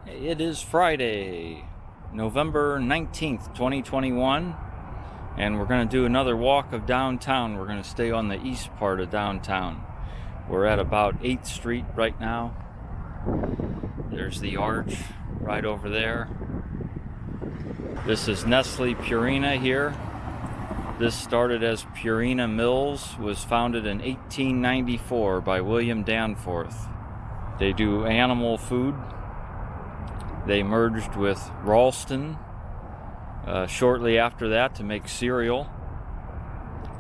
It is Friday, November 19th, 2021, and we're going to do another walk of downtown. We're going to stay on the east part of downtown. We're at about 8th Street right now. There's the arch right over there. This is Nestle Purina here. This started as Purina Mills, was founded in 1894 by William Danforth. They do animal food. They merged with Ralston shortly after that to make cereal.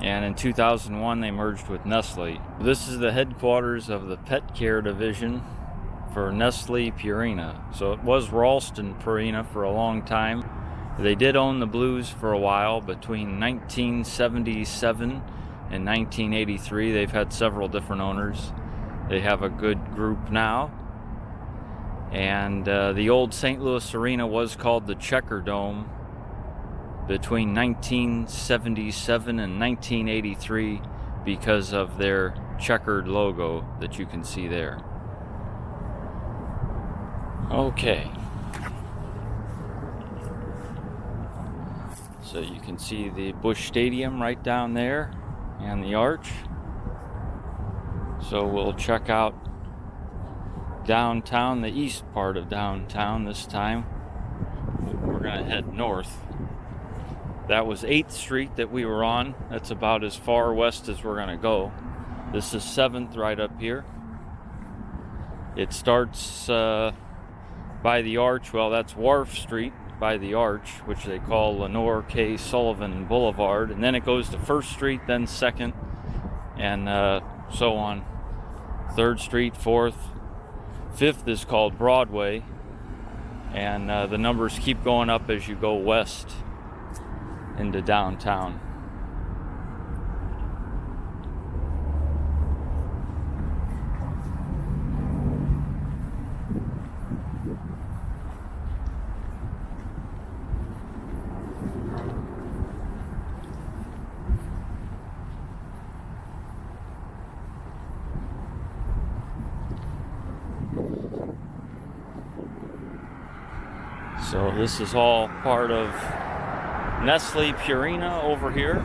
And in 2001, they merged with Nestle. This is the headquarters of the pet care division for Nestle Purina. So it was Ralston Purina for a long time. They did own the Blues for a while. Between 1977 and 1983, they've had several different owners. They have a good group now. And the old St. Louis Arena was called the Checker Dome between 1977 and 1983 because of their checkered logo that you can see there. Okay. So you can see the Busch Stadium right down there and the arch. So we'll check out downtown, the east part of downtown this time. We're going to head north. That was 8th Street that we were on. That's about as far west as we're going to go. This is 7th right up here. It starts by the arch. Well, that's Wharf Street by the arch, which they call Lenore K. Sullivan Boulevard. And then it goes to 1st Street, then 2nd, and so on. 3rd Street, 4th. 5th is called Broadway, and the numbers keep going up as you go west into downtown. So this is all part of Nestle Purina over here.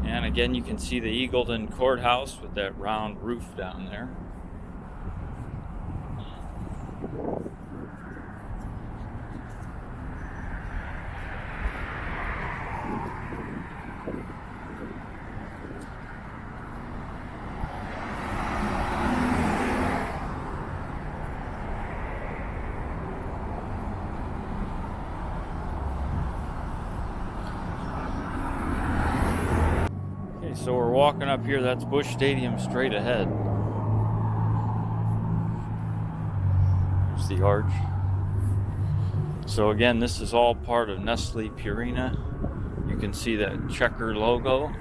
And again, you can see the Eagleton Courthouse with that round roof down there. So we're walking up here, that's Busch Stadium straight ahead. There's the arch. So again, this is all part of Nestle Purina. You can see that checker logo.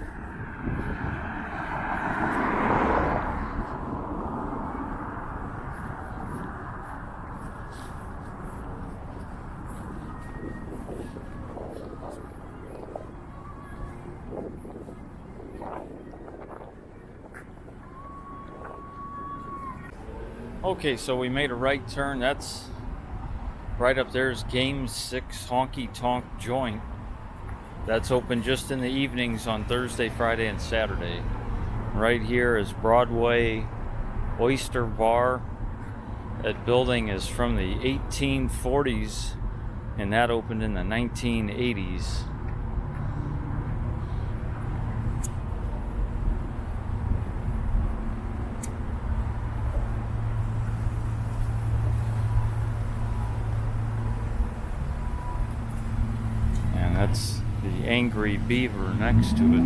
Okay, so we made a right turn. That's right up there is Game 6 Honky Tonk Joint. That's open just in the evenings on Thursday, Friday, and Saturday. Right here is Broadway Oyster Bar. That building is from the 1840s, and that opened in the 1980s. That's the Angry Beaver next to it.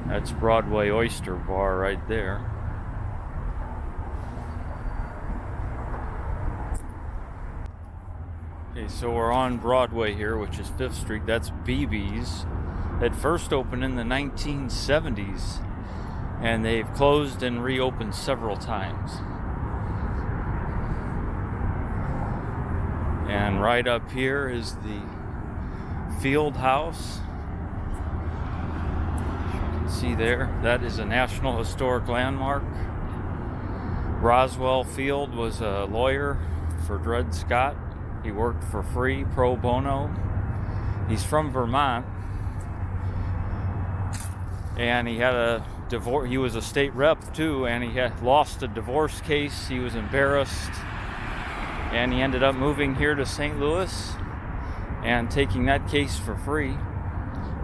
That's Broadway Oyster Bar right there. Okay, so we're on Broadway here, which is 5th Street. That's BB's. It first opened in the 1970s, and they've closed and reopened several times. And right up here is the Field House. You can see there, that is a National Historic Landmark. Roswell Field was a lawyer for Dred Scott. He worked for free, pro bono. He's from Vermont. And he had a divorce. He was a state rep too, and he had lost a divorce case. He was embarrassed. And he ended up moving here to St. Louis and taking that case for free.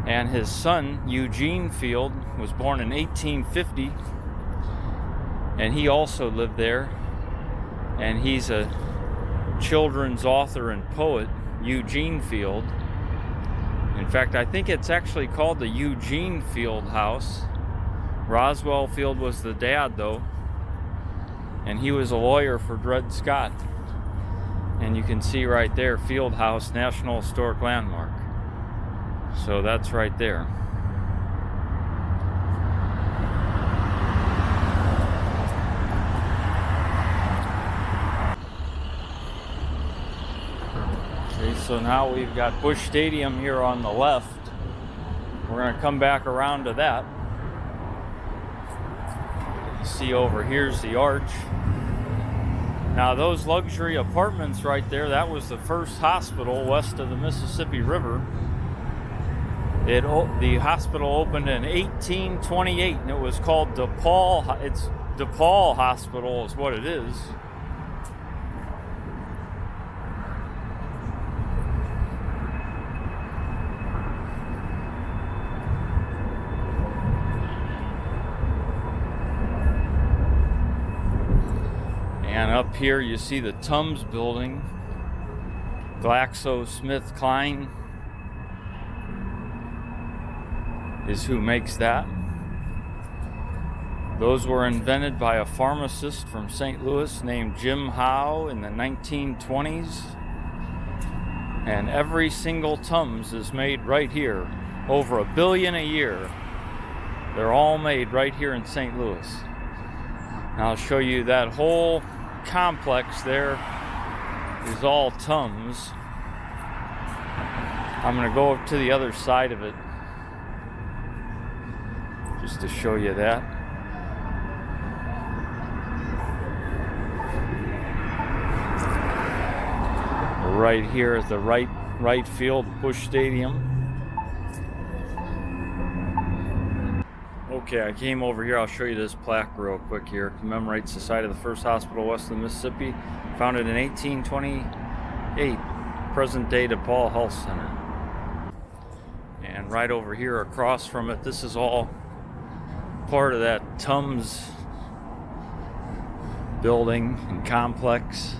And his son, Eugene Field, was born in 1850. And he also lived there. And he's a children's author and poet, Eugene Field. In fact, I think it's actually called the Eugene Field House. Roswell Field was the dad, though. And he was a lawyer for Dred Scott. And you can see right there, Field House, National Historic Landmark. So that's right there. Okay, so now we've got Busch Stadium here on the left. We're going to come back around to that. You see over here's the arch. Now those luxury apartments right there, that was the first hospital west of the Mississippi River. The hospital opened in 1828 and it was called Depaul. It's Depaul Hospital is what it is. And up here you see the Tums building, GlaxoSmithKline is who makes that. Those were invented by a pharmacist from St. Louis named Jim Howe in the 1920s. And every single Tums is made right here, over 1 billion a year. They're all made right here in St. Louis. Now I'll show you that whole complex there is all Tums. I'm going to go up to the other side of it just to show you that. Right here is the right field, Busch Stadium. Okay, I came over here. I'll show you this plaque real quick here. It commemorates the site of the first hospital west of the Mississippi, founded in 1828, present-day Depaul Health Center. And right over here across from it, this is all part of that Tums building and complex.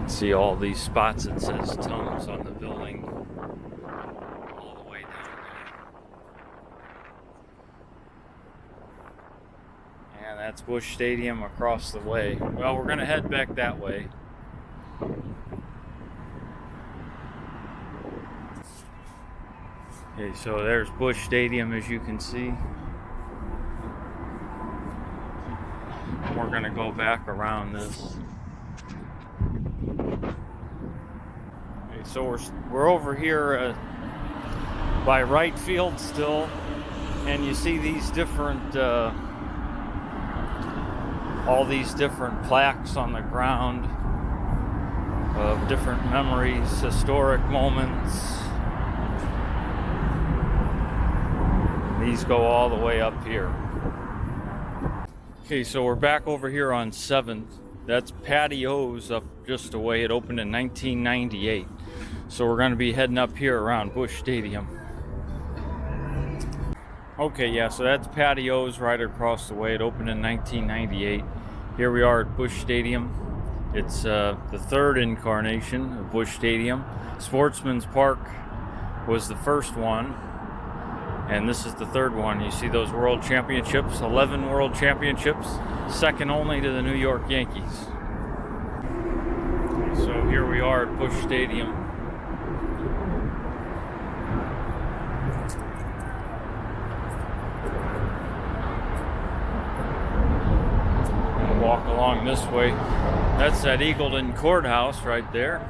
See all these spots that says Tums on the building all the way down there. And that's Busch Stadium across the way. Well, we're going to head back that way. Okay, so there's Busch Stadium, as you can see. We're going to go back around this. So we're over here by right field still, and you see these different, all these different plaques on the ground of different memories, historic moments. These go all the way up here. Okay, so we're back over here on 7th. That's Patios up just away. It opened in 1998. So we're going to be heading up here around Busch Stadium. Okay, yeah, so that's Patios right across the way. It opened in 1998. Here we are at Busch Stadium. It's the third incarnation of Busch Stadium. Sportsman's Park was the first one, and this is the third one. You see those world championships, 11 world championships, second only to the New York Yankees. So here we are at Busch Stadium. walk along this way. That's that Eagleton Courthouse right there.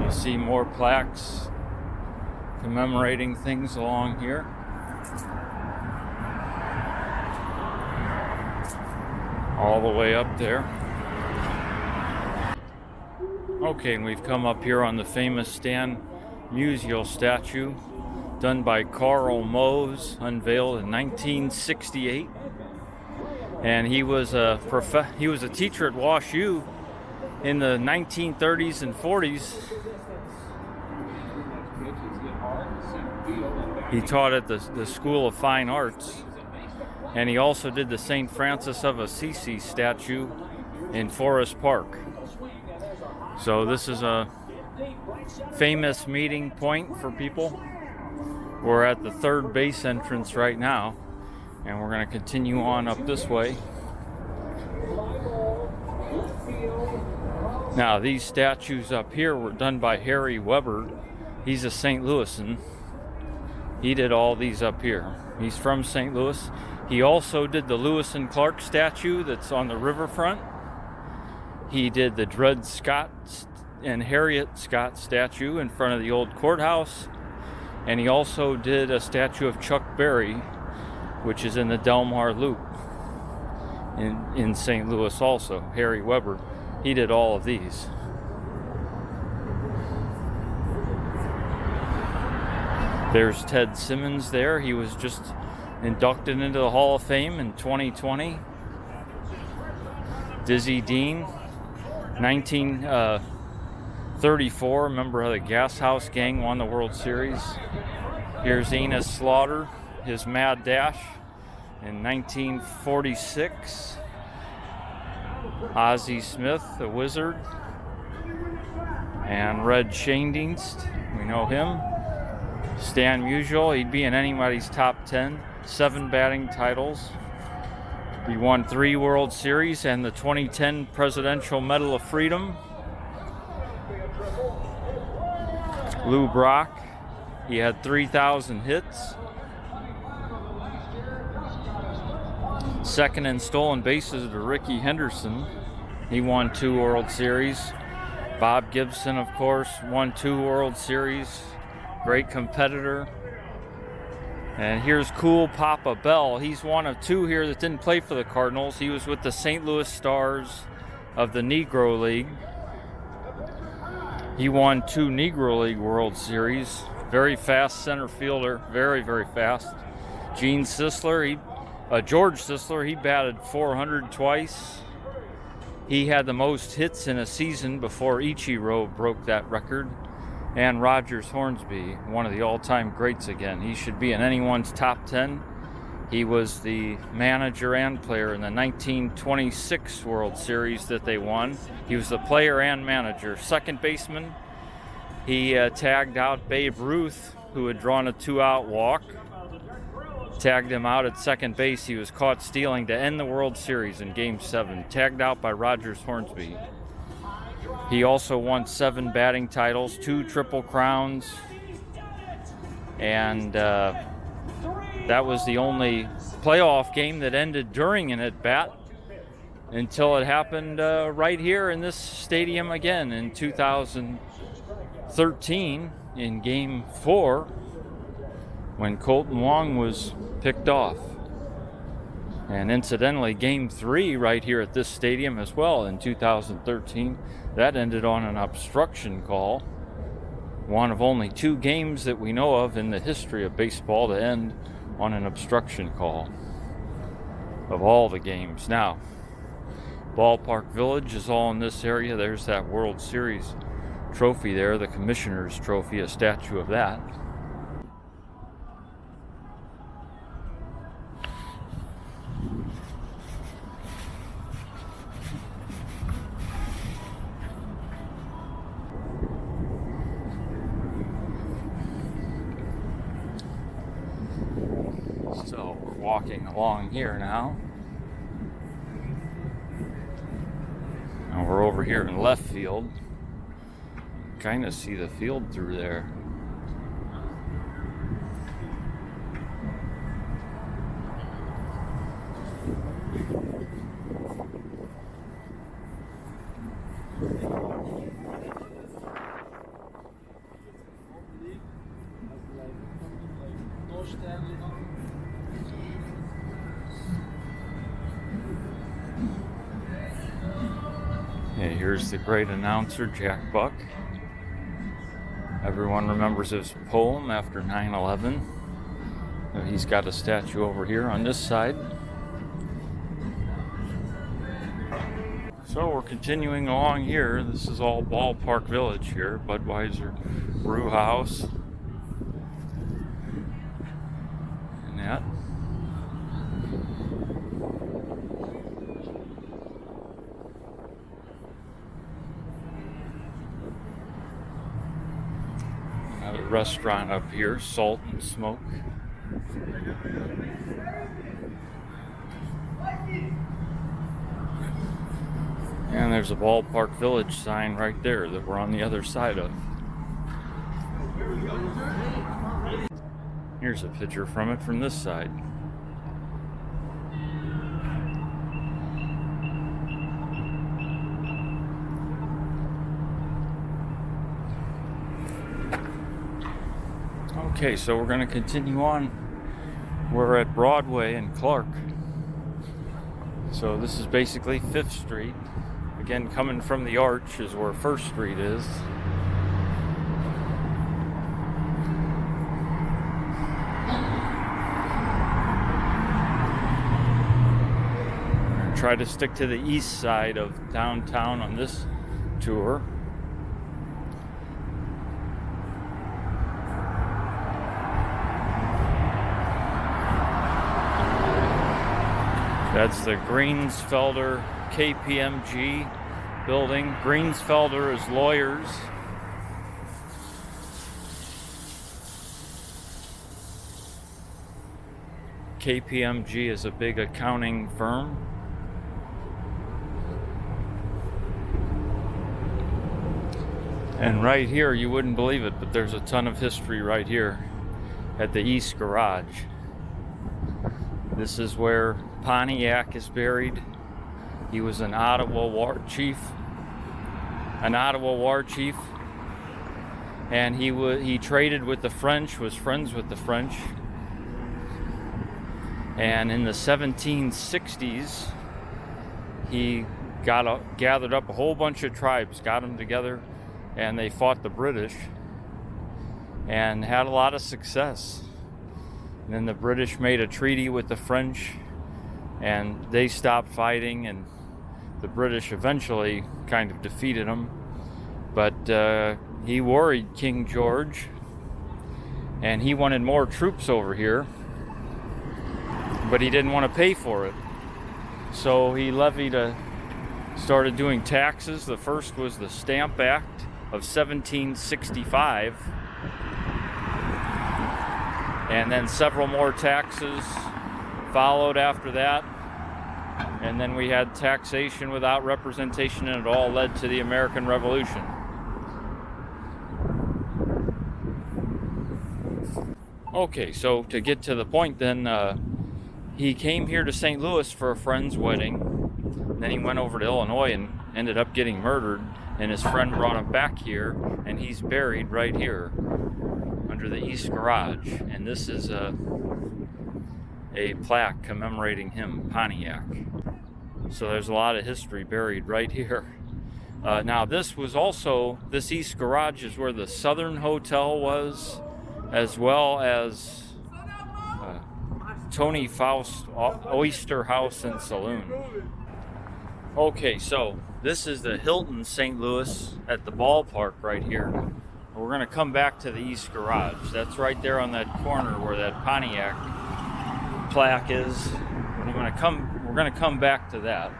You see more plaques commemorating things along here. All the way up there. Okay, and we've come up here on the famous Stan Musial statue done by Carl Mose, unveiled in 1968. And he was a teacher at Wash U in the 1930s and 40s. He taught at the School of Fine Arts, and he also did the St. Francis of Assisi statue in Forest Park. So this is a famous meeting point for people. We're at the third base entrance right now, and we're going to continue on up this way. Now, these statues up here were done by Harry Weber. He's a St. Louisan. He did all these up here. He's from St. Louis. He also did the Lewis and Clark statue that's on the riverfront. He did the Dred Scott and Harriet Scott statue in front of the old courthouse. And he also did a statue of Chuck Berry, which is in the Delmar Loop in St. Louis also. Harry Weber, he did all of these. There's Ted Simmons there. He was just inducted into the Hall of Fame in 2020. Dizzy Dean, 1934, member of the Gas House Gang, won the World Series. Here's Enos Slaughter, his Mad Dash in 1946. Ozzie Smith, the Wizard. And Red Schoendienst, we know him. Stan Musial, he'd be in anybody's top 10. 7 batting titles. He won 3 World Series and the 2010 Presidential Medal of Freedom. Lou Brock, he had 3,000 hits. Second in stolen bases to Rickey Henderson. He won 2 World Series. Bob Gibson, of course, won 2 World Series. Great competitor. And here's Cool Papa Bell. He's one of 2 here that didn't play for the Cardinals. He was with the St. Louis Stars of the Negro League. He won 2 Negro League World Series. Very fast center fielder, very, very fast. George Sisler, he batted 400 twice. He had the most hits in a season before Ichiro broke that record. And Rogers Hornsby, one of the all-time greats again. He should be in anyone's top 10. He was the manager and player in the 1926 World Series that they won. He was the player and manager. Second baseman, he tagged out Babe Ruth, who had drawn a 2-out walk. Tagged him out at second base. He was caught stealing to end the World Series in Game 7. Tagged out by Rogers Hornsby. He also won 7 batting titles, 2 Triple Crowns, and that was the only playoff game that ended during an at-bat until it happened right here in this stadium again in 2013 in Game 4 when Colton Wong was picked off. And incidentally, Game 3 right here at this stadium as well in 2013, that ended on an obstruction call. One of only 2 games that we know of in the history of baseball to end on an obstruction call of all the games. Now, Ballpark Village is all in this area. There's that World Series trophy there, the Commissioner's Trophy, a statue of that. So we're walking along here now. And we're over here in left field. kind of see the field through there. Yeah, here's the great announcer, Jack Buck. Everyone remembers his poem after 9/11. He's got a statue over here on this side. So we're continuing along here. This is all Ballpark Village here. Budweiser Brew House. And that. Another restaurant up here, Salt and Smoke. And there's a Ballpark Village sign right there that we're on the other side of. Here's a picture from it from this side. Okay, so we're going to continue on. We're at Broadway and Clark. So this is basically 5th Street. Again, coming from the arch is where 1st Street is. We're going to try to stick to the east side of downtown on this tour. That's the Greensfelder Kpmg building. Greensfelder is lawyers. Kpmg is a big accounting firm. And right here, you wouldn't believe it, but there's a ton of history right here at the East Garage. This is where Pontiac is buried. He was an Ottawa war chief. And he traded with the French, was friends with the French. And in the 1760s, he gathered up a whole bunch of tribes, got them together, and they fought the British and had a lot of success. And then the British made a treaty with the French, and they stopped fighting, and the British eventually kind of defeated them. But he worried King George, and he wanted more troops over here, but he didn't want to pay for it. So he started doing taxes. The first was the Stamp Act of 1765. And then several more taxes followed after that. And then we had taxation without representation, and it all led to the American Revolution. Okay, so to get to the point then, he came here to St. Louis for a friend's wedding. Then he went over to Illinois and ended up getting murdered. And his friend brought him back here, and he's buried right here under the East Garage. And this is a plaque commemorating him, Pontiac. So there's a lot of history buried right here. Now this East Garage is where the Southern Hotel was, as well as Tony Faust Oyster House and Saloon. Okay, so this is the Hilton St. Louis at the ballpark right here. We're going to come back to the East Garage. That's right there on that corner where that Pontiac plaque is. We're going to come back to that.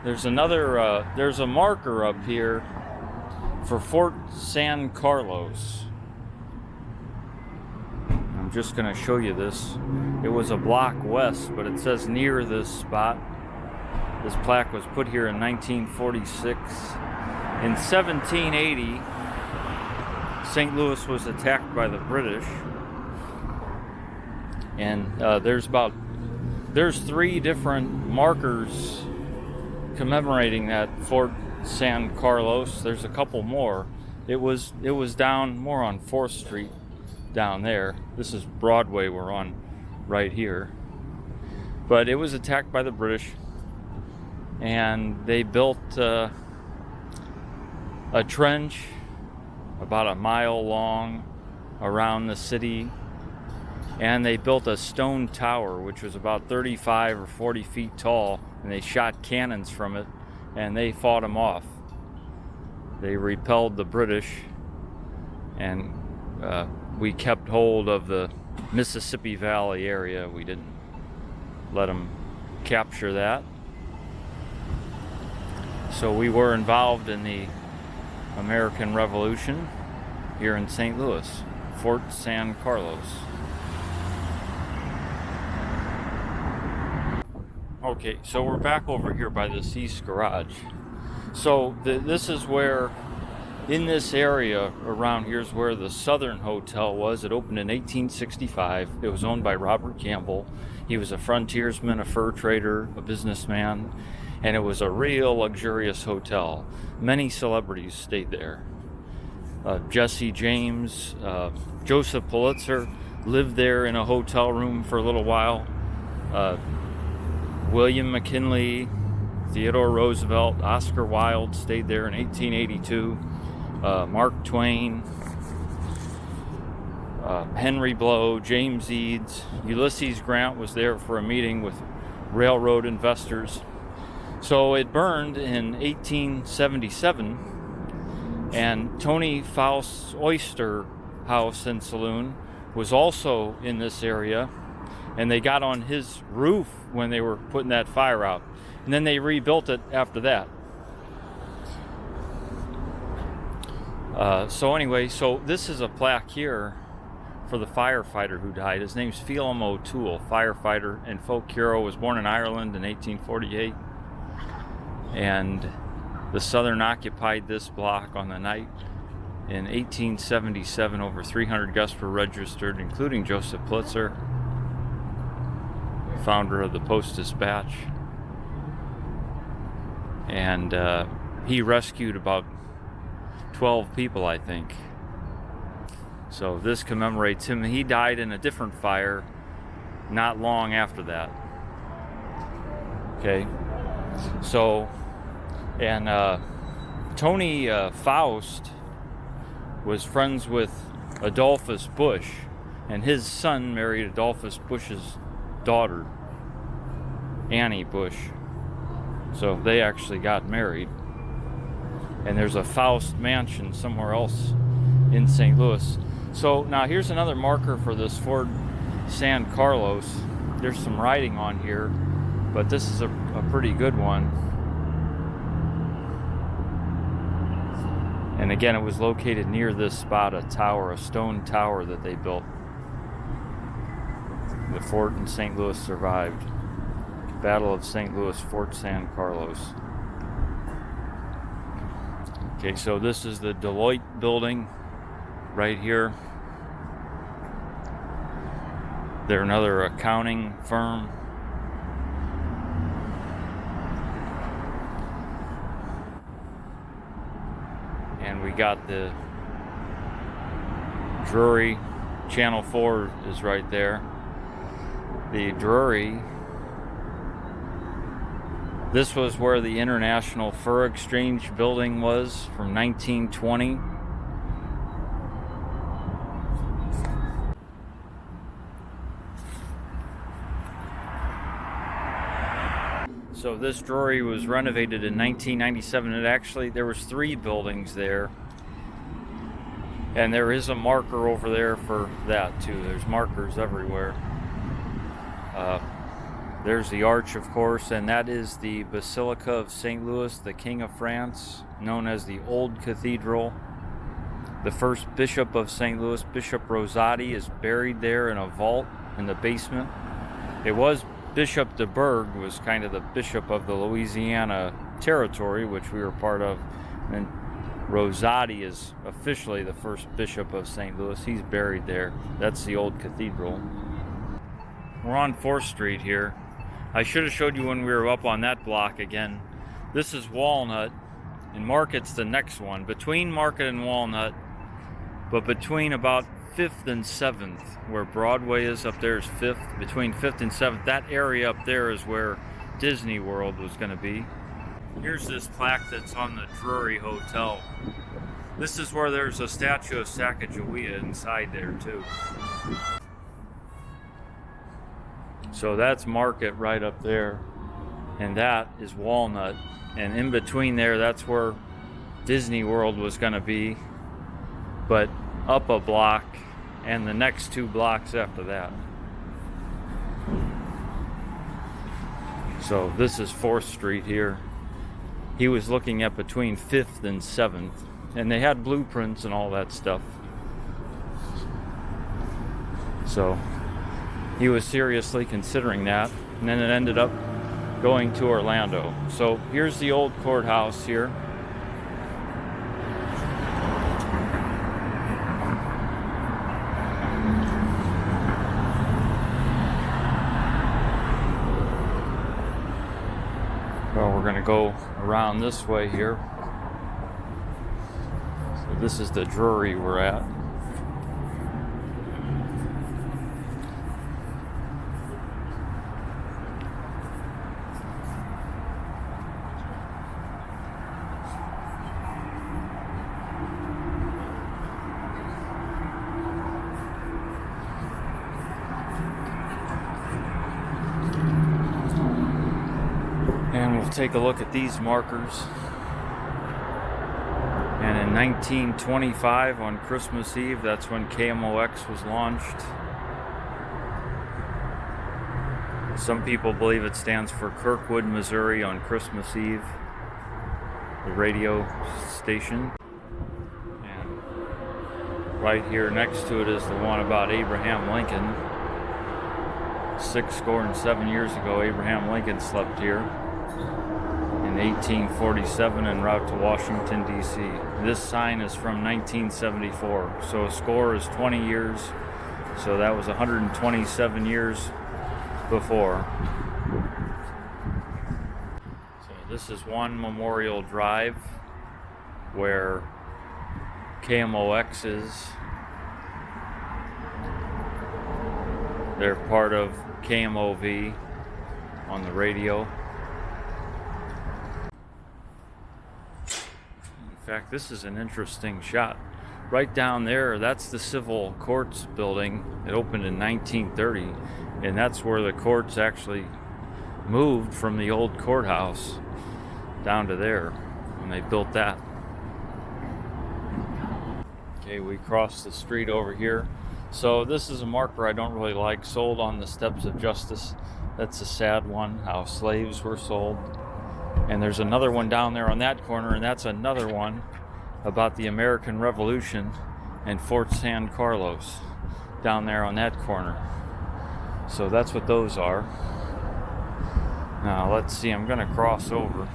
There's there's a marker up here for Fort San Carlos. I'm just going to show you this. It was a block west, but it says near this spot. This plaque was put here in 1946. In 1780, St. Louis was attacked by the British, and there's 3 different markers commemorating that Fort San Carlos. There's a couple more. It was down more on 4th Street down there. This is Broadway we're on right here. But it was attacked by the British, and they built a trench about a mile long around the city, and they built a stone tower which was about 35 or 40 feet tall, and they shot cannons from it, and they fought them off. They repelled the British, and we kept hold of the Mississippi Valley area. We didn't let them capture that. So we were involved in the American Revolution here in St. Louis, Fort San Carlos. Okay, so we're back over here by this east garage. So this is where, in this area around here, is where the Southern Hotel was. It opened in 1865. It was owned by Robert Campbell. He was a frontiersman, a fur trader, a businessman, and it was a real luxurious hotel. Many celebrities stayed there. Jesse James, Joseph Pulitzer lived there in a hotel room for a little while. William McKinley, Theodore Roosevelt, Oscar Wilde stayed there in 1882. Mark Twain, Henry Blow, James Eads, Ulysses Grant was there for a meeting with railroad investors. So it burned in 1877, and Tony Faust's Oyster House and Saloon was also in this area, and they got on his roof when they were putting that fire out, and then they rebuilt it after that. So anyway, so this is a plaque here for the firefighter who died. His name's Phelim O'Toole, firefighter and folk hero, was born in Ireland in 1848. And the Southern occupied this block on the night in 1877. Over 300 guests were registered, including Joseph Pulitzer, founder of the Post-Dispatch. And he rescued about 12 people, I think. So this commemorates him. He died in a different fire not long after that. Okay. So, and Tony Faust was friends with Adolphus Busch, and his son married Adolphus Busch's daughter, Annie Busch. So they actually got married. And there's a Faust mansion somewhere else in St. Louis. So now here's another marker for this Fort San Carlos. There's some writing on here, but this is a pretty good one. And again, it was located near this spot, a tower, a stone tower that they built. The fort in St. Louis survived. Battle of St. Louis, Fort San Carlos. Okay, so this is the Deloitte building right here. They're another accounting firm. And we got the Drury, Channel 4 is right there. The Drury, this was where the International Fur Exchange building was from 1920. So this Drury was renovated in 1997. It actually, there was 3 buildings there. And there is a marker over there for that too. There's markers everywhere. There's the arch, of course, and that is the Basilica of St. Louis, the King of France, known as the Old Cathedral. The first bishop of St. Louis, Bishop Rosati, is buried there in a vault in the basement. It was Bishop de Burgh, was kind of the bishop of the Louisiana territory, which we were part of. And Rosati is officially the first bishop of St. Louis. He's buried there. That's the old cathedral. We're on 4th Street here. I should have showed you when we were up on that block again. This is Walnut, and Market's the next one. Between Market and Walnut, but between about 5th and 7th, where Broadway is up there is 5th. Between 5th and 7th, that area up there is where Disney World was going to be. Here's this plaque that's on the Drury Hotel. This is where there's a statue of Sacagawea inside there too. So that's Market right up there, and that is Walnut, and in between there, that's where Disney World was going to be, but up a block and the next 2 blocks after that. So this is 4th Street here. He was looking at between 5th and 7th, and they had blueprints and all that stuff. So he was seriously considering that, and then it ended up going to Orlando. So here's the old courthouse here. Well, we're going to go around this way here. So this is the Drury we're at. And we'll take a look at these markers. And in 1925, on Christmas Eve, that's when KMOX was launched. Some people believe it stands for Kirkwood, Missouri on Christmas Eve, the radio station. And right here next to it is the one about Abraham Lincoln. 67 years ago, Abraham Lincoln slept here in 1847 en route to Washington, D.C. This sign is from 1974, so a score is 20 years, so that was 127 years before. So this is one Memorial Drive where KMOX is. They're part of KMOV on the radio. In fact, this is an interesting shot. Right down there, that's the Civil Courts building. It opened in 1930, and that's where the courts actually moved from the old courthouse down to there when they built that. Okay, we crossed the street over here. So this is a marker I don't really like, sold on the steps of justice. That's a sad one, how slaves were sold. And there's another one down there on that corner, and that's another one about the American Revolution and Fort San Carlos down there on that corner. So that's what those are. Now let's see, I'm going to cross over.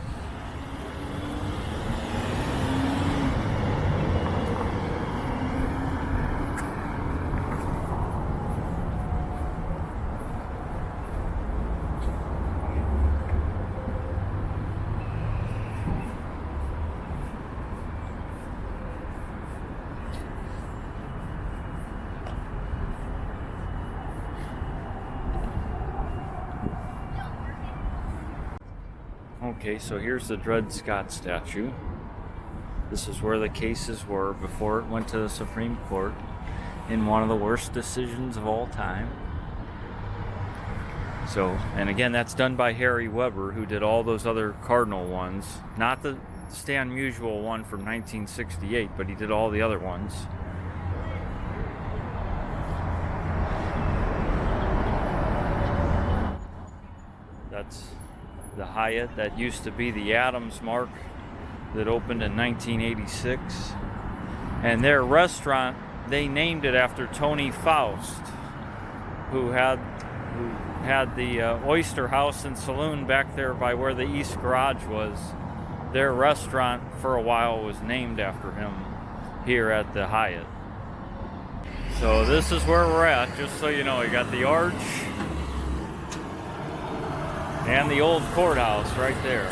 Okay, so here's the Dred Scott statue. This is where the cases were before it went to the Supreme Court in one of the worst decisions of all time. So, and again, that's done by Harry Weber, who did all those other Cardinal ones. Not the Stan Musial one from 1968, but he did all the other ones. That's the Hyatt that used to be the Adams Mark that opened in 1986. And their restaurant, they named it after Tony Faust, who had the Oyster House and Saloon back there by where the East Garage was. their restaurant for a while was named after him here at the Hyatt. So this is where we're at, just so you know. You got the arch and the old courthouse right there.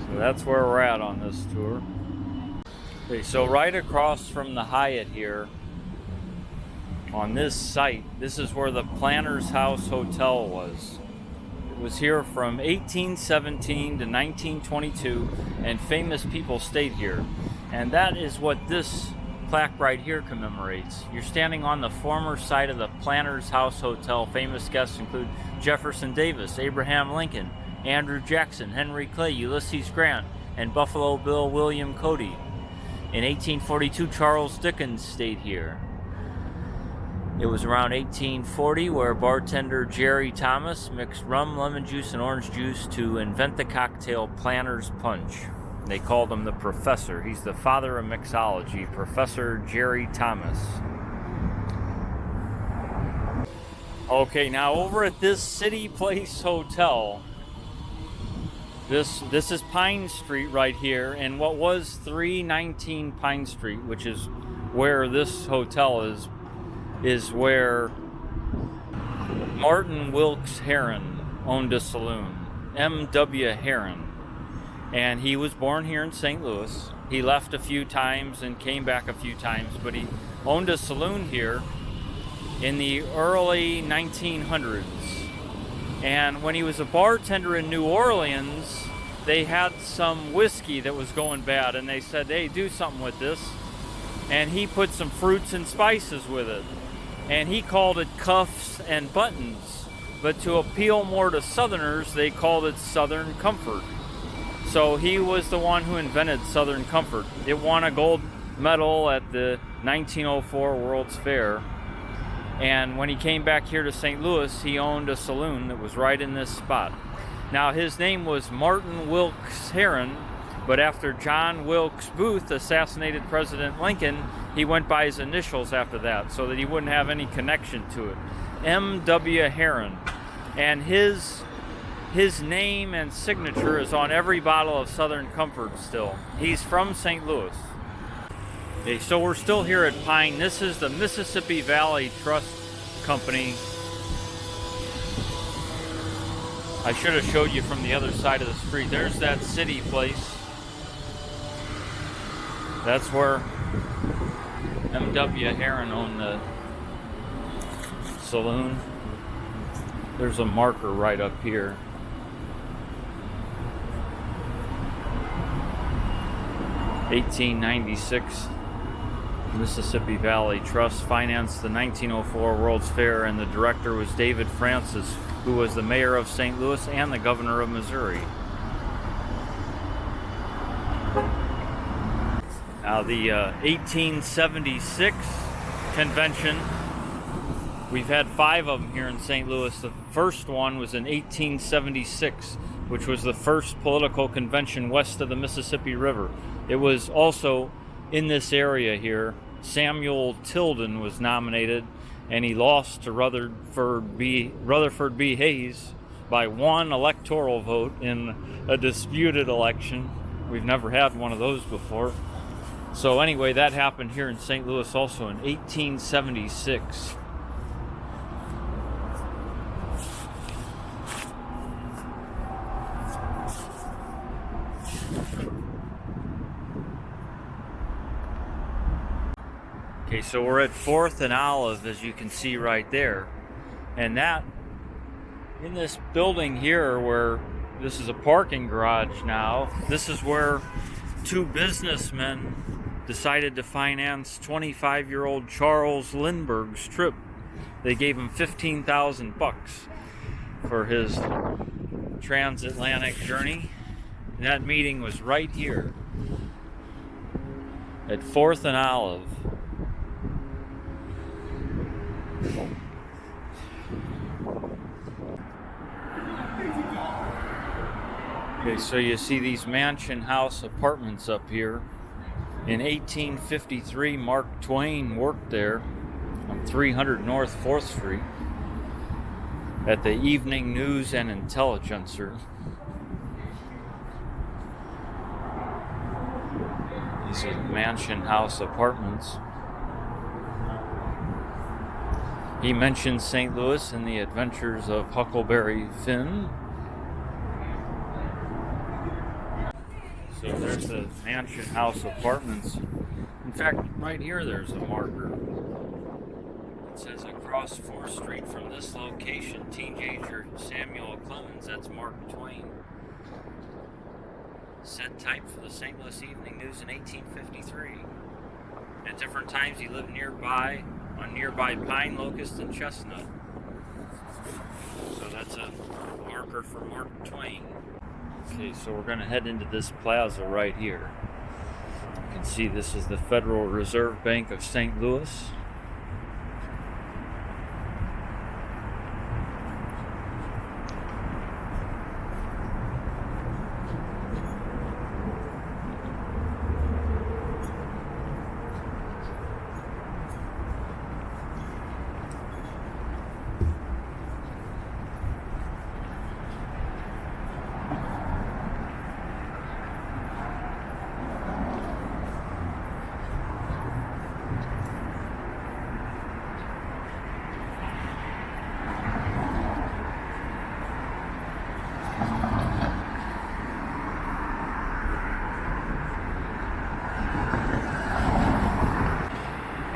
So that's where we're at on this tour. Okay, so right across from the Hyatt here, on this site, this is where the Planter's House Hotel was. It was here from 1817 to 1922, and famous people stayed here. And that is what this plaque right here commemorates. You're standing on the former site of the Planter's House Hotel. Famous guests include Jefferson Davis, Abraham Lincoln, Andrew Jackson, Henry Clay, Ulysses Grant, and Buffalo Bill William Cody. In 1842, Charles Dickens stayed here. It was around 1840 where bartender Jerry Thomas mixed rum, lemon juice, and orange juice to invent the cocktail Planter's Punch. They called him the Professor. He's the father of mixology, Professor Jerry Thomas. Okay, now over at this City Place Hotel, this is Pine Street right here, and what was 319 Pine Street, which is where this hotel is where Martin Wilkes Heron owned a saloon, M.W. Heron. And he was born here in St. Louis. He left a few times and came back a few times, but he owned a saloon here in the early 1900s. And when he was a bartender in New Orleans, they had some whiskey that was going bad, and they said, hey, do something with this. And he put some fruits and spices with it. And he called it Cuffs and Buttons. But to appeal more to Southerners, they called it Southern Comfort. So he was the one who invented Southern Comfort. It won a gold medal at the 1904 World's Fair. And when he came back here to St. Louis, he owned a saloon that was right in this spot. Now, his name was Martin Wilkes Heron, but after John Wilkes Booth assassinated President Lincoln, he went by his initials after that so that he wouldn't have any connection to it. M.W. Heron. And his name and signature is on every bottle of Southern Comfort still. He's from St. Louis. Okay, so we're still here at Pine. This is the Mississippi Valley Trust Company. I should have showed you from the other side of the street. There's that City Place. That's where M.W. Heron owned the saloon. There's a marker right up here. (1896) Mississippi Valley Trust financed the 1904 World's Fair, and the director was David Francis, who was the mayor of St. Louis and the governor of Missouri. Now, the 1876 convention, we've had 5 of them here in St. Louis. The first one was in 1876, which was the first political convention west of the Mississippi River. It was also in this area here. Samuel Tilden was nominated, and he lost to Rutherford B. Hayes by 1 electoral vote in a disputed election. We've never had one of those before. So anyway, that happened here in St. Louis also in 1876. Okay, so we're at 4th and Olive, as you can see right there. And that, in this building here, where this is a parking garage now, this is where 2 businessmen decided to finance 25-year-old Charles Lindbergh's trip. They gave him $15,000 for his transatlantic journey. And that meeting was right here at 4th and Olive. Okay, so you see these mansion house apartments up here. In 1853, Mark Twain worked there on 300 North 4th Street at the Evening News and Intelligencer. These are mansion house apartments. He mentions St. Louis in the Adventures of Huckleberry Finn. So there's the mansion house apartments. In fact, right here there's a marker. It says across 4th Street from this location, teenager Samuel Clemens, that's Mark Twain, set type for the St. Louis Evening News in 1853. At different times he lived nearby, on nearby Pine, Locust, and Chestnut. So that's a marker for Mark Twain. Okay, so we're going to head into this plaza right here. You can see this is the Federal Reserve Bank of St. Louis.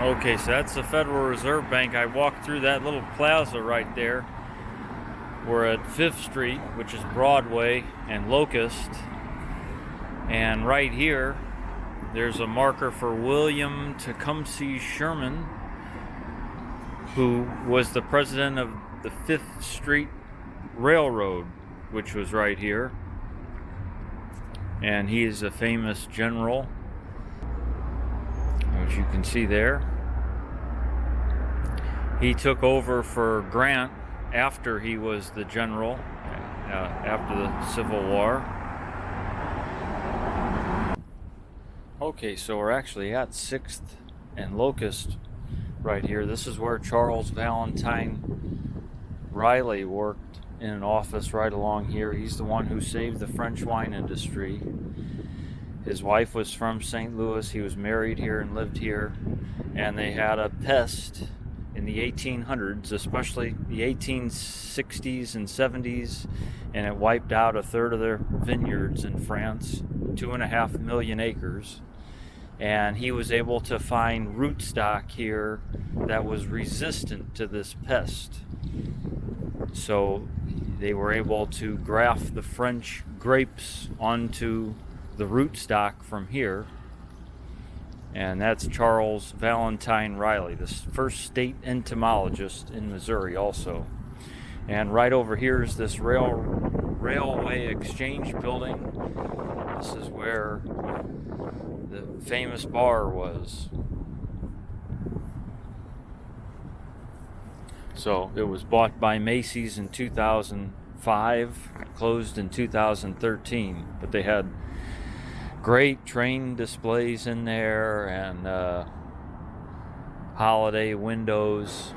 Okay, so that's the Federal Reserve Bank. I walked through that little plaza right there. We're at 5th Street, which is Broadway and Locust. And right here, there's a marker for William Tecumseh Sherman, who was the president of the 5th Street Railroad, which was right here. And he is a famous general, which you can see there. He took over for Grant after he was the general, after the Civil War. Okay, so we're actually at 6th and Locust right here. This is where Charles Valentine Riley worked in an office right along here. He's the one who saved the French wine industry. His wife was from St. Louis. He was married here and lived here. And they had a pest in the 1800s, especially the 1860s and 70s, and it wiped out 1/3 of their vineyards in France, 2.5 million acres. And he was able to find rootstock here that was resistant to this pest. So they were able to graft the French grapes onto the rootstock from here. And that's Charles Valentine Riley, the first state entomologist in Missouri also. And right over here is this railway exchange building. This is where the famous bar was. So it was bought by Macy's in 2005, closed in 2013, but they had great train displays in there and holiday windows.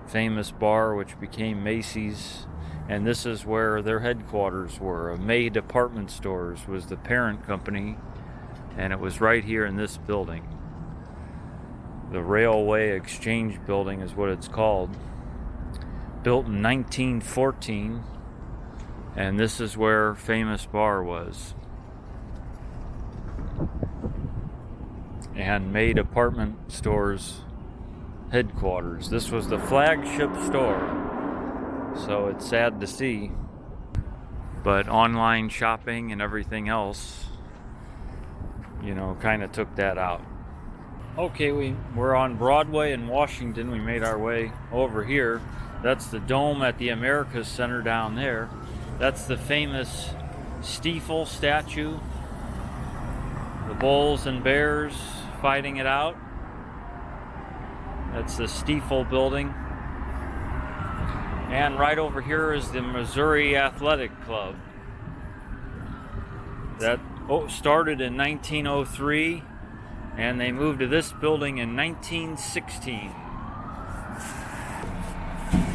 Famous bar which became Macy's, and this is where their headquarters were. May Department Stores was the parent company, and it was right here in this building. The Railway Exchange Building is what it's called. Built in 1914, and this is where Famous Bar was. And May Department Stores headquarters. This was the flagship store, so it's sad to see, but online shopping and everything else, you know, kind of took that out. Okay, we're on Broadway in Washington. We made our way over here. That's the dome at the Americas Center down there. That's the famous Stiefel statue, the bulls and bears fighting it out. That's the Stiefel building. And right over here is the Missouri Athletic Club. That started in 1903, and they moved to this building in 1916.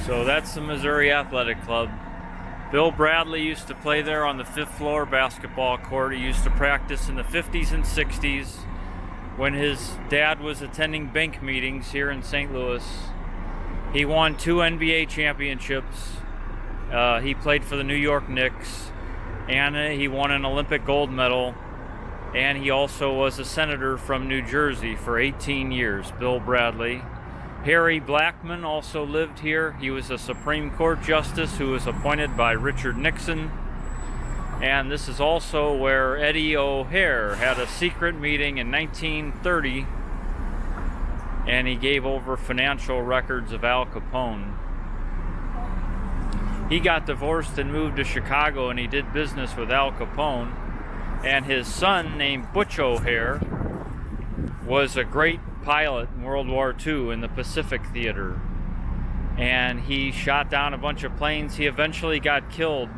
So that's the Missouri Athletic Club. Bill Bradley used to play there on the 5th floor basketball court. He used to practice in the 50s and 60s. when his dad was attending bank meetings here in St. Louis. He won 2 NBA championships. He played for the New York Knicks, and he won an Olympic gold medal. And he also was a senator from New Jersey for 18 years, Bill Bradley. Harry Blackmun also lived here. He was a Supreme Court justice who was appointed by Richard Nixon. And this is also where Eddie O'Hare had a secret meeting in 1930, and he gave over financial records of Al Capone. He got divorced and moved to Chicago, and he did business with Al Capone. And his son, named Butch O'Hare, was a great pilot in World War II in the Pacific Theater. And he shot down a bunch of planes. He eventually got killed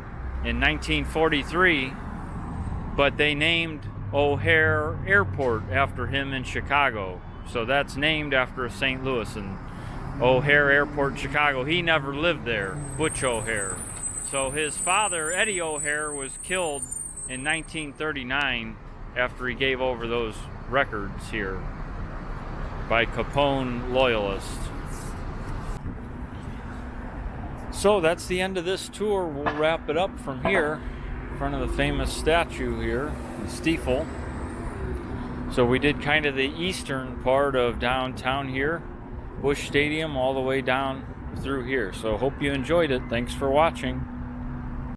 in 1943, but they named O'Hare Airport after him in Chicago. So that's named after St. Louis, and O'Hare Airport, Chicago. He never lived there, Butch O'Hare. So his father, Eddie O'Hare, was killed in 1939 after he gave over those records here by Capone loyalists. So that's the end of this tour. We'll wrap it up from here, in front of the famous statue here, the steeple. So we did kind of the eastern part of downtown here, Busch Stadium, all the way down through here. So hope you enjoyed it. Thanks for watching.